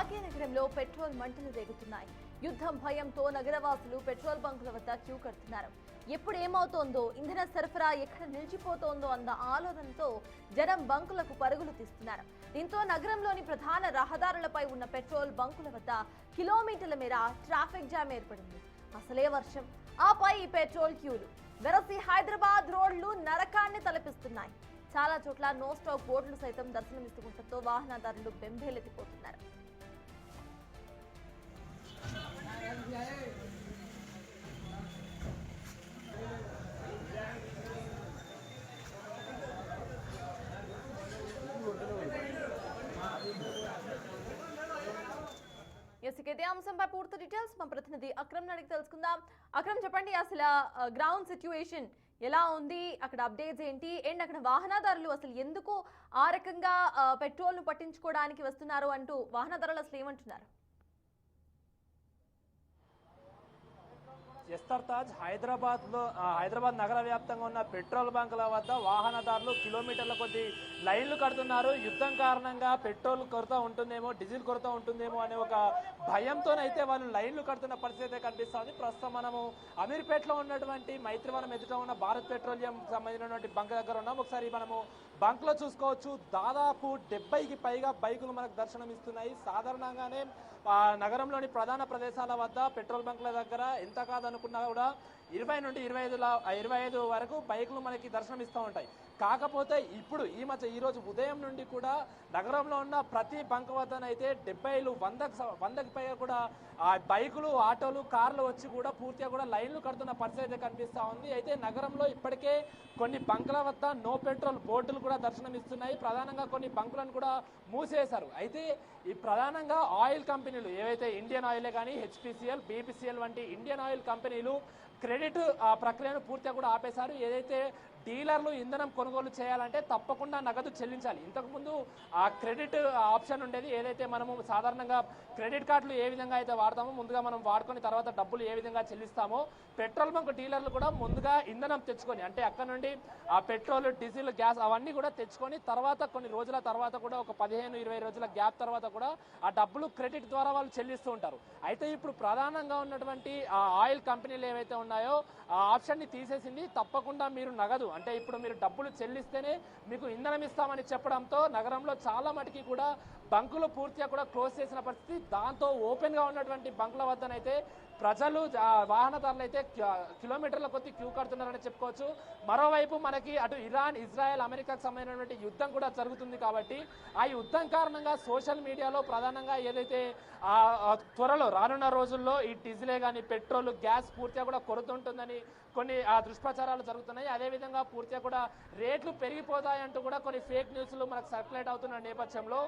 భాగ్యనగరంలో పెట్రోల్ మంటలు రేగుతున్నాయి. యుద్ధం భయంతో నగరవాసులు పెట్రోల్ బంకుల వద్ద క్యూ కడుతున్నారు. ఎప్పుడు ఏమవుతోందో, ఇంధన సరఫరా ఎక్కడ నిలిచిపోతోందో అన్న ఆలోచనతో జనం బంకులకు పరుగులు తీస్తున్నారు. దీంతో నగరంలోని ప్రధాన రహదారులపై ఉన్న పెట్రోల్ బంకుల వద్ద కిలోమీటర్ల మేర ట్రాఫిక్ జామ్ ఏర్పడింది. అసలే వర్షం, ఆపై ఈ పెట్రోల్ క్యూలు వెరసి హైదరాబాద్ రోడ్లు నరకాన్ని తలపిస్తున్నాయి. చాలా చోట్ల నో స్టాప్ బోర్డులు సైతం దర్శనమిస్తుండటంతో వాహనదారులు బెంబేలెత్తిపోతున్నారు. ఇదే అంశంపై పూర్తి డీటెయిల్స్ మా ప్రతినిధి అక్రమ్ అడిగి తెలుసుకుందాం. అక్రమ్, చెప్పండి, అసలు గ్రౌండ్ సిచ్యువేషన్ ఎలా ఉంది, అక్కడ అప్డేట్స్ ఏంటి, అండ్ అక్కడ వాహనదారులు అసలు ఎందుకు ఆ రకంగా పెట్రోల్ ను పట్టించుకోవడానికి వస్తున్నారు అంటూ వాహనదారులు అసలు ఏమంటున్నారు? ఎస్తర్తాజ్ హైదరాబాద్ నగర వ్యాప్తంగా ఉన్న పెట్రోల్ బంకుల వద్ద వాహనదారులు కిలోమీటర్ల కొద్ది లైన్లు కడుతున్నారు. యుద్ధం కారణంగా పెట్రోల్ కొరత ఉంటుందేమో, డీజిల్ కొరత ఉంటుందేమో అనే ఒక భయంతోనైతే వాళ్ళు లైన్లు కడుతున్న పరిస్థితి కనిపిస్తుంది. ప్రస్తుతం మనము అమీర్పేటలో ఉన్నటువంటి మైత్రివనం ఎదుట ఉన్న భారత్ పెట్రోలియం సంబంధించినటువంటి బంక్ దగ్గర ఉన్నాం. ఒకసారి మనము బంక్ లో చూసుకోవచ్చు, దాదాపు 70కి పైగా బైకులు మనకు దర్శనం ఇస్తున్నాయి. సాధారణంగానే నగరంలోని ప్రధాన ప్రదేశాల వద్ద పెట్రోల్ బంకుల దగ్గర ఎంత కాదనుకున్నా కూడా 20 నుండి 25 వరకు బైకులు మనకి దర్శనమిస్తూ ఉంటాయి. కాకపోతే ఇప్పుడు ఈ రోజు ఉదయం నుండి కూడా నగరంలో ఉన్న ప్రతి బంక్ వద్దనైతే 70లు 100కి పైగా కూడా ఆ బైకులు, ఆటోలు, కార్లు వచ్చి కూడా పూర్తిగా కూడా లైన్లు కడుతున్న పరిస్థితి అయితే కనిపిస్తూ ఉంది. అయితే నగరంలో ఇప్పటికే కొన్ని బంకుల వద్ద నో పెట్రోల్ బోర్డులు కూడా దర్శనమిస్తున్నాయి. ప్రధానంగా కొన్ని బంకులను కూడా మూసేశారు. అయితే ఈ ప్రధానంగా ఆయిల్ కంపెనీలు ఏవైతే ఇండియన్ ఆయిలే కానీ హెచ్పిసిఎల్, బీపీసీఎల్ వంటి ఇండియన్ ఆయిల్ కంపెనీలు క్రెడిట్ ప్రక్రియను పూర్తిగా కూడా ఆపేశారు. ఏదైతే డీలర్లు ఇంధనం కొనుగోలు చేయాలంటే తప్పకుండా నగదు చెల్లించాలి. ఇంతకుముందు ఆ క్రెడిట్ ఆప్షన్ ఉండేది. ఏదైతే మనము సాధారణంగా క్రెడిట్ కార్డులు ఏ విధంగా అయితే వాడతామో, ముందుగా మనం వాడుకొని తర్వాత డబ్బులు ఏ విధంగా చెల్లిస్తామో, పెట్రోల్ బంక్ డీలర్లు కూడా ముందుగా ఇంధనం తెచ్చుకొని, అంటే అక్కడ నుండి ఆ పెట్రోల్, డీజిల్, గ్యాస్ అవన్నీ కూడా తెచ్చుకొని తర్వాత కొన్ని రోజుల తర్వాత కూడా ఒక 15-20 రోజుల గ్యాప్ తర్వాత కూడా ఆ డబ్బులు క్రెడిట్ ద్వారా వాళ్ళు చెల్లిస్తూ ఉంటారు. అయితే ఇప్పుడు ప్రధానంగా ఉన్నటువంటి ఆ ఆయిల్ కంపెనీలు ఏవైతే ఉన్నాయో ఆ ఆప్షన్ని తీసేసింది. తప్పకుండా మీరు నగదు, అంటే ఇప్పుడు మీరు డబ్బులు చెల్లిస్తేనే మీకు ఇంధనం ఇస్తామని చెప్పడంతో నగరంలో చాలా మటుకి కూడా బంకులు పూర్తిగా కూడా క్లోజ్ చేసిన పరిస్థితి. దాంతో ఓపెన్ గా ఉన్నటువంటి బంకుల వద్దనైతే ప్రజలు, వాహనదారులు అయితే కిలోమీటర్ల కొద్ది క్యూ కడుతున్నారని చెప్పుకోవచ్చు. మరోవైపు మనకి అటు ఇరాన్, ఇజ్రాయెల్, అమెరికాకు సంబంధించినటువంటి యుద్ధం కూడా జరుగుతుంది. కాబట్టి ఆ యుద్ధం కారణంగా సోషల్ మీడియాలో ప్రధానంగా ఏదైతే త్వరలో రానున్న రోజుల్లో ఈ డీజిలే కానీ పెట్రోల్, గ్యాస్ పూర్తిగా కూడా కొరత ఉంటుందని కొన్ని దుష్ప్రచారాలు జరుగుతున్నాయి. అదేవిధంగా పూర్తిగా కూడా రేట్లు పెరిగిపోతాయంటూ కూడా కొన్ని ఫేక్ న్యూస్లు మనకు సర్క్యులేట్ అవుతున్న నేపథ్యంలో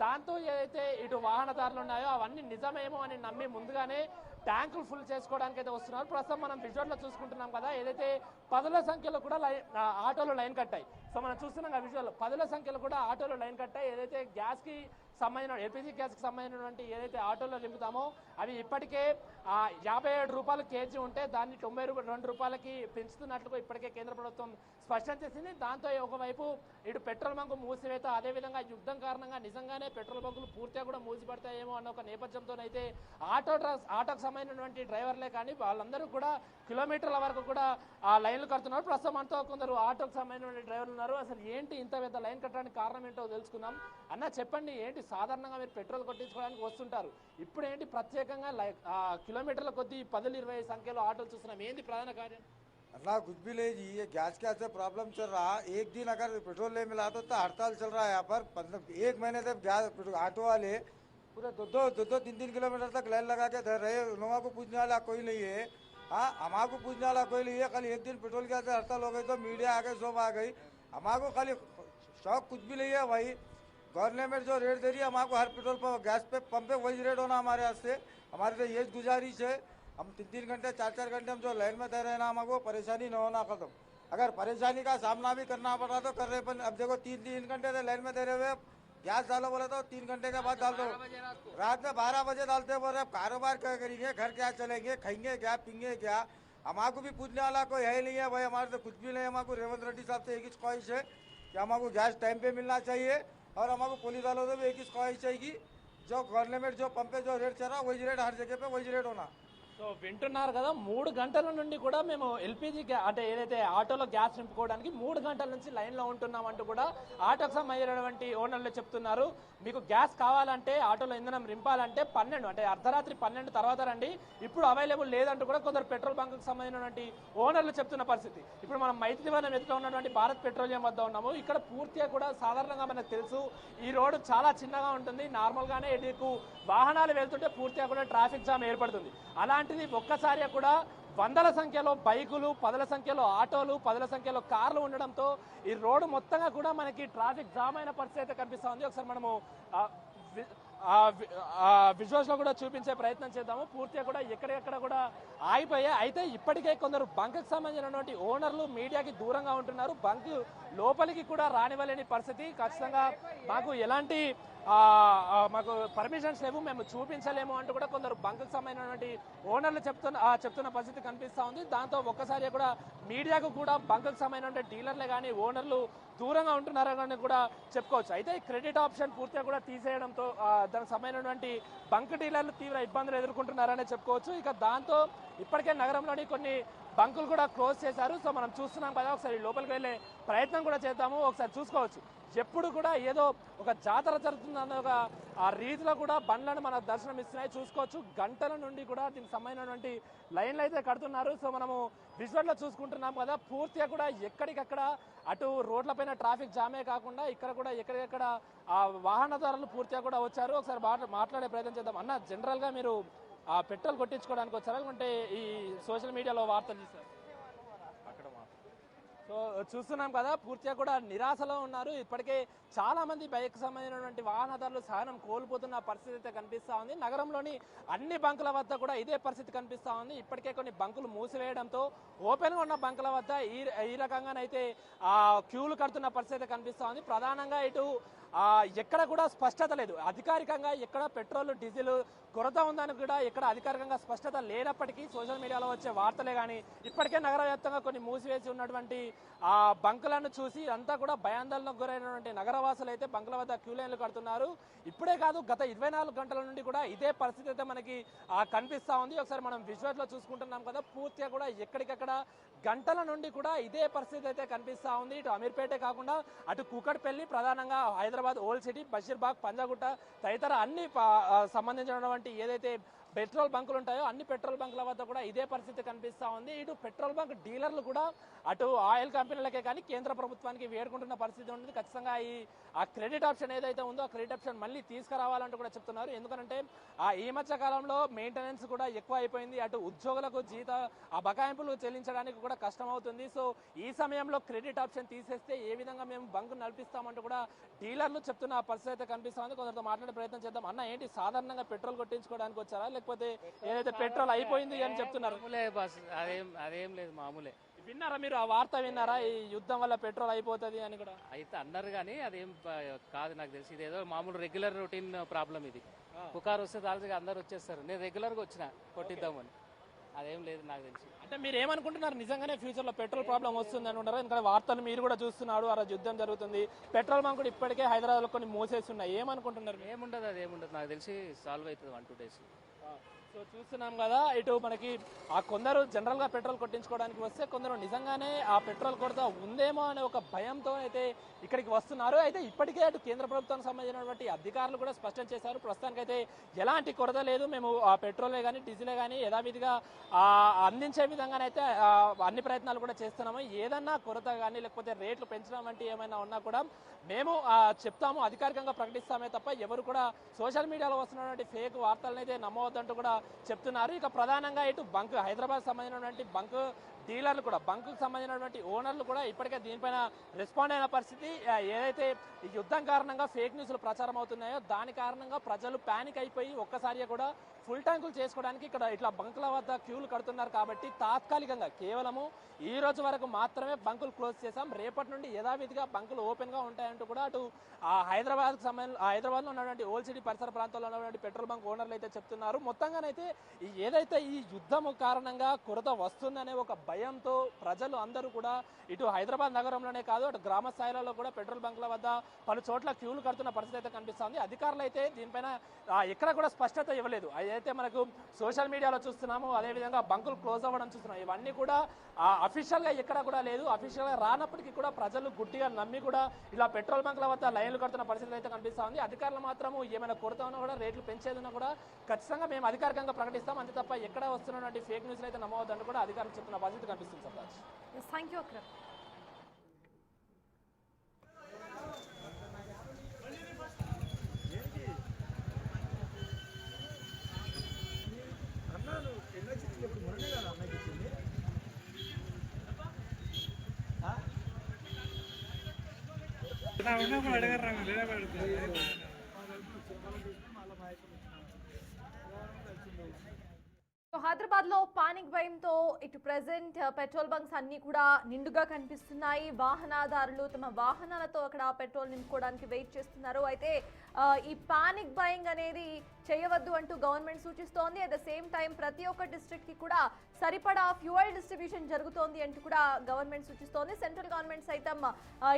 దాంతో ఏదైతే ఇటు వాహనదారులు ఉన్నాయో అవన్నీ నిజమేమో అని నమ్మి ముందుగానే ట్యాంకులు ఫుల్ చేసుకోవడానికి అయితే వస్తున్నారు. ప్రస్తుతం మనం విజువల్లో చూసుకుంటున్నాం కదా, ఏదైతే 10ల సంఖ్యలో కూడా ఆటోలు లైన్ కట్టాయి. సో మనం చూస్తున్నాం కదా విజువల్, 10ల సంఖ్యలో కూడా ఆటోలు లైన్ కట్టాయి. ఏదైతే గ్యాస్కి సంబంధించిన, ఎల్పిజి గ్యాస్కి సంబంధించినటువంటి ఏదైతే ఆటోలో నింపుతామో అవి ఇప్పటికే 57 రూపాయలు కేజీ ఉంటే దాన్ని 92 రూపాయలకి పెంచుతున్నట్లుగా ఇప్పటికే కేంద్ర ప్రభుత్వం స్పష్టం చేసింది. దాంతో ఒకవైపు ఇటు పెట్రోల్ బంకు మూసివేత, అదేవిధంగా యుద్ధం కారణంగా నిజంగానే పెట్రోల్ బంకులు పూర్తిగా కూడా మూసిపడతాయేమో అన్న ఒక నేపథ్యంతోనైతే ఆటోకు సంబంధించినటువంటి డ్రైవర్లే కానీ వాళ్ళందరూ కూడా కిలోమీటర్ల వరకు కూడా ఆ లైన్లు కడుతున్నారు. ప్రస్తుతం మనతో కొందరు ఆటోకు సంబంధించిన డ్రైవర్లు ఉన్నారు. అసలు ఏంటి ఇంత పెద్ద లైన్ కట్టడానికి కారణం ఏంటో తెలుసుకుందాం. అన్న, చెప్పండి, ఏంటి సాధారణంగా మీరు పెట్రోల్ కొట్టించుకోవడానికి వస్తుంటారు, ఇప్పుడు ఏంటి ప్రత్యేకంగా కిలోमीटर కొద్ది 10-20 సంఖ్యలో ఆటోలు చూస్తున్నాం, ఏంది ప్రధాన కార్యం? अल्लाह कुछ भी ले जी, ये गैस का ऐसे प्रॉब्लम चल रहा। एक दिन अगर पेट्रोल नहीं मिला तो हड़ताल चल रहा है यहाँ पर। मतलब 1 महीने तक गैस ऑटो वाले पूरे दो 3 किलोमीटर तक लाइन लगा के धर रहे। लोगों को पूछने वाला कोई नहीं है। हाँ, हमारे को पूछने वाला कोई नहीं है। कल एक दिन पेट्रोल की ऐसे हड़ताल हो गई तो मीडिया आ गई, सब आ गई। हमारे को खाली शौक कुछ भी नहीं है भाई। गवर्नमेंट जो रेट दे रही है हमारे को, हर पेट्रोल पर गैस पे पंप पे वही रेट होना हमारे हाथ से। हमारे तो ये गुजारिश है, हम 3-3 घंटे 4-4 घंटे हम जो लाइन में दे रहे हैं ना, हमारे को परेशानी न होना खत्म। अगर परेशानी का सामना भी करना पड़ा तो कर रहे, पर अब देखो 3-3 घंटे से लाइन में दे रहे हुए, गैस डालो बोले तो 3 घंटे के बाद डाल दो। रात में 12 बजे डालते बोल रहे। कारोबार क्या करेंगे, घर क्या चलेंगे, खाएंगे क्या, पीएंगे क्या? हमारे को भी पूछने वाला कोई है नहीं है भाई। हमारे तो कुछ भी नहीं है। हमारे को रेवंत रेड्डी साहब से एक ही ख्वाहिश है कि हमारे को गैस टाइम पे मिलना चाहिए, और हमारे को पुलिस वालों से भी एक ही ख्वाहिश है कि जो गवर्नमेंट जो पंप पे जो रेट चल रहा वही रेट हर जगह पे वही रेट होना। సో వింటున్నారు కదా 3 గంటల నుండి కూడా మేము ఎల్పిజి అంటే ఏదైతే ఆటోలో గ్యాస్ నింపుకోవడానికి 3 గంటల నుంచి లైన్లో ఉంటున్నామంటూ కూడా ఆటోకు సంబంధించినటువంటి ఓనర్లు చెప్తున్నారు. మీకు గ్యాస్ కావాలంటే ఆటోలో ఇంధనం నింపాలంటే 12 అంటే అర్ధరాత్రి 12 తర్వాత రండి, ఇప్పుడు అవైలబుల్ లేదంటూ కూడా కొందరు పెట్రోల్ బంకుకు సంబంధించినటువంటి ఓనర్లు చెప్తున్న పరిస్థితి. ఇప్పుడు మనం మైత్రివనం ఎదుట ఉన్నటువంటి భారత్ పెట్రోలియం వద్ద ఉన్నాము. ఇక్కడ పూర్తిగా కూడా సాధారణంగా మనకు తెలుసు ఈ రోడ్డు చాలా చిన్నగా ఉంటుంది. నార్మల్గానే ఇటుకు వాహనాలు వెళ్తుంటే పూర్తిగా కూడా ట్రాఫిక్ జామ్ ఏర్పడుతుంది. అలాంటిది ఒక్కసారిగా కూడా వందల సంఖ్యలో బైకులు, పదుల సంఖ్యలో ఆటోలు, పదుల సంఖ్యలో కార్లు ఉండడంతో ఈ రోడ్డు మొత్తంగా కూడా మనకి ట్రాఫిక్ జామ్ అయిన పరిస్థితి అయితే కనిపిస్తూ ఉంది. ఒకసారి మనము విజువల్స్ లో కూడా చూపించే ప్రయత్నం చేద్దాము. పూర్తిగా కూడా ఎక్కడెక్కడ కూడా ఆగిపోయాయి. అయితే ఇప్పటికే కొందరు బంకుకు సంబంధించినటువంటి ఓనర్లు మీడియాకి దూరంగా ఉంటున్నారు. బంక్ లోపలికి కూడా రానివ్వలేని పరిస్థితి. ఖచ్చితంగా మాకు ఎలాంటి మాకు పర్మిషన్స్ లేవు, మేము చూపించలేము అంటూ కూడా కొందరు బంకుకు సంబంధించినటువంటి ఓనర్లు చెప్తున్న పరిస్థితి కనిపిస్తూ ఉంది. దాంతో ఒక్కసారి కూడా మీడియాకు కూడా బంకుకు సంబంధించిన డీలర్లే కానీ ఓనర్లు దూరంగా ఉంటున్నారని కూడా చెప్పుకోవచ్చు. అయితే క్రెడిట్ ఆప్షన్ పూర్తిగా కూడా తీసేయడంతో దానికి సంబంధించినటువంటి బంక్ డీలర్లు తీవ్ర ఇబ్బందులు ఎదుర్కొంటున్నారని చెప్పుకోవచ్చు. ఇక దాంతో ఇప్పటికే నగరంలోని కొన్ని బంకులు కూడా క్లోజ్ చేశారు. సో మనం చూస్తున్నాం కదా, ఒకసారి లోపలికి వెళ్ళే ప్రయత్నం కూడా చేద్దాము. ఒకసారి చూసుకోవచ్చు, ఎప్పుడు కూడా ఏదో ఒక జాతర జరుగుతుందన్న ఒక ఆ రీతిలో కూడా బండ్లను మన దర్శనం ఇస్తున్నాయి. చూసుకోవచ్చు, గంటల నుండి కూడా దీనికి సంబంధించినటువంటి లైన్లు అయితే కడుతున్నారు. సో మనము విజువల్లో చూసుకుంటున్నాం కదా, పూర్తిగా కూడా ఎక్కడికక్కడ అటు రోడ్లపైన ట్రాఫిక్ జామే కాకుండా ఇక్కడ కూడా ఎక్కడికక్కడ ఆ వాహనదారులు పూర్తిగా కూడా వచ్చారు. ఒకసారి మాట్లాడే ప్రయత్నం చేద్దాం. అన్న, జనరల్గా మీరు పెట్రోల్ కొట్టించుకోవడానికి వచ్చారా, లేకుంటే ఈ సోషల్ మీడియాలో వార్తలు చూసారు? సో చూస్తున్నాం కదా, పూర్తిగా కూడా నిరాశలో ఉన్నారు. ఇప్పటికే చాలా మంది బైక్ సంబంధించినటువంటి వాహనదారులు సహనం కోల్పోతున్న పరిస్థితి అయితే కనిపిస్తూ ఉంది. నగరంలోని అన్ని బంకుల వద్ద కూడా ఇదే పరిస్థితి కనిపిస్తూ ఉంది. ఇప్పటికే కొన్ని బంకులు మూసివేయడంతో ఓపెన్గా ఉన్న బంకుల వద్ద ఈ రకంగానైతే క్యూలు కడుతున్న పరిస్థితి కనిపిస్తూ ఉంది. ప్రధానంగా ఇటు ఎక్కడ కూడా స్పష్టత లేదు. అధికారికంగా ఎక్కడ పెట్రోల్, డీజిల్ కొరత ఉందని కూడా ఎక్కడ అధికారికంగా స్పష్టత లేనప్పటికీ సోషల్ మీడియాలో వచ్చే వార్తలే కానీ ఇప్పటికే నగర వ్యాప్తంగా కొన్ని మూసివేసి ఉన్నటువంటి బంకులను చూసి అంతా కూడా భయాందోళనకు గురైనటువంటి నగరవాసులు అయితే బంకుల వద్ద క్యూ లైన్లు కడుతున్నారు. ఇప్పుడే కాదు, గత 24 గంటల నుండి కూడా ఇదే పరిస్థితి అయితే మనకి కనిపిస్తూ ఉంది. ఒకసారి మనం విజువల్స్లో చూసుకుంటున్నాం కదా, పూర్తిగా కూడా ఎక్కడికక్కడ గంటల నుండి కూడా ఇదే పరిస్థితి అయితే కనిపిస్తూ ఉంది. ఇటు అమీర్పేటే కాకుండా అటు కూకట్పల్లి, ప్రధానంగా హైదరాబాద్ ఓల్డ్ సిటీ, బషీర్బాగ్, పంజాగుట్ట తదితర అన్ని సంబంధించినటువంటి ఏదైతే పెట్రోల్ బంకులు ఉంటాయో అన్ని పెట్రోల్ బంకుల వద్ద కూడా ఇదే పరిస్థితి కనిపిస్తూ ఉంది. ఇటు పెట్రోల్ బంక్ డీలర్లు కూడా అటు ఆయిల్ కంపెనీలకే కానీ కేంద్ర ప్రభుత్వానికి వేడుకుంటున్న పరిస్థితి ఉంటుంది. ఖచ్చితంగా ఆ క్రెడిట్ ఆప్షన్ ఏదైతే ఉందో ఆ క్రెడిట్ ఆప్షన్ మళ్ళీ తీసుకురావాలంటూ కూడా చెప్తున్నారు. ఎందుకంటే ఈ మధ్య కాలంలో మెయింటెనెన్స్ కూడా ఎక్కువ అయిపోయింది. అటు ఉద్యోగులకు బకాయింపులు చెల్లించడానికి కూడా కష్టం అవుతుంది. సో ఈ సమయంలో క్రెడిట్ ఆప్షన్ తీసేస్తే ఏ విధంగా మేము బంకు నడిపిస్తామంటూ కూడా డీలర్లు చెప్తున్న పరిస్థితి అయితే కనిపిస్తూ ఉంది. కొందరితో మాట్లాడే ప్రయత్నం చేద్దాం. అన్న, ఏంటి సాధారణంగా పెట్రోల్ కొట్టించుకోవడానికి వచ్చారా, లేకపోతే ఏదైతే పెట్రోల్ అయిపోయింది అని చెప్తున్నారు? అదేం లేదు, మామూలే. విన్నారా మీరు ఆ వార్త విన్నారా, ఈ యుద్ధం వల్ల పెట్రోల్ అయిపోతుంది అని కూడా? అయితే అన్నారు కానీ అదేం కాదు నాకు తెలిసి. ఇది ఏదో మామూలు రెగ్యులర్ రొటీన్ ప్రాబ్లం. ఇది పుకారు వస్తే దాల్చగా అందరు వచ్చేస్తారు. నేను రెగ్యులర్గా వచ్చిన కొట్టిద్దామని, అదేం లేదు నాకు తెలిసి. అంటే మీరు ఏమనుకుంటున్నారు, నిజంగానే ఫ్యూచర్లో పెట్రోల్ ప్రాబ్లం వస్తుంది అనుకుంటారా? ఎందుకంటే వార్తలు మీరు కూడా చూస్తున్నాడు, ఆ రోజు యుద్ధం జరుగుతుంది, పెట్రోల్ బంక్ కూడా ఇప్పటికే హైదరాబాద్లో కొన్ని మూసేస్తున్నాయి. ఏమనుకుంటున్నారు? ఏముండదు, అది ఏముండదు నాకు తెలిసి. సాల్వ్ అవుతుంది 1-2 days. సో చూస్తున్నాం కదా, ఇటు మనకి కొందరు జనరల్గా పెట్రోల్ కొట్టించుకోవడానికి వస్తే కొందరు నిజంగానే ఆ పెట్రోల్ కొరత ఉందేమో అనే ఒక భయంతో అయితే ఇక్కడికి వస్తున్నారు. అయితే ఇప్పటికే అటు కేంద్ర ప్రభుత్వానికి సంబంధించినటువంటి అధికారులు కూడా స్పష్టం చేశారు, ప్రస్తుతానికైతే ఎలాంటి కొరత లేదు, మేము ఆ పెట్రోలే కానీ డీజిలే కానీ యథావిధిగా అందించే విధంగానైతే అన్ని ప్రయత్నాలు కూడా చేస్తున్నాము. ఏదన్నా కొరత కానీ లేకపోతే రేట్లు పెంచడం వంటి ఏమైనా ఉన్నా కూడా మేము చెప్తాము, అధికారికంగా ప్రకటిస్తామే తప్ప ఎవరు కూడా సోషల్ మీడియాలో వస్తున్నటువంటి ఫేక్ వార్తలను అయితే నమ్మవద్దంటూ కూడా చెప్తున్నారు. ఇక ప్రధానంగా ఇటు బంక్ హైదరాబాద్ సంబంధించినటువంటి బంక్ డీలర్లు కూడా, బంకుకు సంబంధించినటువంటి ఓనర్లు కూడా ఇప్పటికే దీనిపైన రెస్పాండ్ అయిన పరిస్థితి. ఏదైతే ఈ యుద్ధం కారణంగా ఫేక్ న్యూస్లు ప్రచారం అవుతున్నాయో దాని కారణంగా ప్రజలు ప్యానిక్ అయిపోయి ఒక్కసారిగా కూడా ఫుల్ ట్యాంకులు చేసుకోవడానికి ఇక్కడ ఇట్లా బంకుల వద్ద క్యూలు కడుతున్నారు. కాబట్టి తాత్కాలికంగా కేవలము ఈ రోజు వరకు మాత్రమే బంకులు క్లోజ్ చేశాం, రేపటి నుండి యథావిధిగా బంకులు ఓపెన్గా ఉంటాయంటూ కూడా అటు హైదరాబాద్లో ఉన్నటువంటి ఓల్డ్ సిటీ పరిసర ప్రాంతాల్లో ఉన్నటువంటి పెట్రోల్ బంక్ ఓనర్లు అయితే చెప్తున్నారు. మొత్తంగా అయితే ఏదైతే ఈ యుద్ధం కారణంగా కొరత వస్తుందనే ఒక భయంతో ప్రజలు అందరూ కూడా ఇటు హైదరాబాద్ నగరంలోనే కాదు అటు గ్రామ స్థాయిలలో కూడా పెట్రోల్ బంకుల వద్ద పలు చోట్ల క్యూలు కడుతున్న పరిస్థితి అయితే కనిపిస్తుంది. అధికారులు అయితే దీనిపైన ఎక్కడ కూడా స్పష్టత ఇవ్వలేదు. అదైతే మనకు సోషల్ మీడియాలో చూస్తున్నాము, అదేవిధంగా బంకులు క్లోజ్ అవ్వడం చూస్తున్నాం. ఇవన్నీ కూడా అఫీషియల్గా ఎక్కడ కూడా లేదు. అఫీషియల్గా రానప్పటికీ కూడా ప్రజలు గుడ్డిగా నమ్మి కూడా ఇలా పెట్రోల్ బంకుల వద్ద లైన్లు కడుతున్న పరిస్థితి అయితే కనిపిస్తూ ఉంది. అధికారులు మాత్రము ఏమైనా కొరత ఉన్నా కూడా రేట్లు పెంచేదన్నా కూడా ఖచ్చితంగా మేము అధికారికంగా ప్రకటిస్తాం, అంతే తప్ప ఎక్కడ వస్తున్నటువంటి ఫేక్ న్యూస్లు అయితే నమ్మవద్దని కూడా అధికారులు చెప్తున్న పరిస్థితి కనిపిస్తుంది. Sardar thank you Akram. హైదరాబాద్ లో పానిక్ భయంతో ఇటు ప్రెసెంట్ పెట్రోల్ బంక్స్ అన్ని కూడా నిండుగా కనిపిస్తున్నాయి. వాహనదారులు తమ వాహనాలతో అక్కడ పెట్రోల్ నింపుకోవడానికి వెయిట్ చేస్తున్నారు. అయితే ఈ పానిక్ బయింగ్ అనేది చేయవద్దు అంటూ గవర్నమెంట్ సూచిస్తోంది. అట్ ద సేమ్ టైం ప్రతి ఒక్క డిస్ట్రిక్ట్ కి కూడా సరిపడా ఫ్యూయల్ డిస్ట్రిబ్యూషన్ జరుగుతోంది అంటూ కూడా గవర్నమెంట్ సూచిస్తోంది. సెంట్రల్ గవర్నమెంట్ సైతం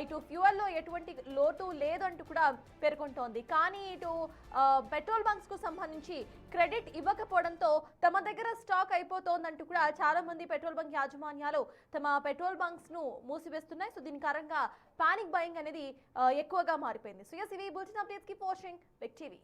ఇటు ఫ్యూయల్ లో ఎటువంటి లోటు లేదంటూ కూడా పేర్కొంటోంది. కానీ ఇటు పెట్రోల్ బంక్స్ కు సంబంధించి క్రెడిట్ ఇవ్వకపోవడంతో తమ దగ్గర స్టాక్ అయిపోతోందంటూ కూడా చాలా మంది పెట్రోల్ బంక్ యాజమాన్యాలు తమ పెట్రోల్ బంక్స్ ను మూసివేస్తున్నాయి. సో దీని కారణంగా పానిక్ బయింగ్ అనేది ఎక్కువగా మారిపోయింది. సో ఇవి బులెటిన్ అప్డేట్స్ కి వాచింగ్ బిగ్ టీవీ.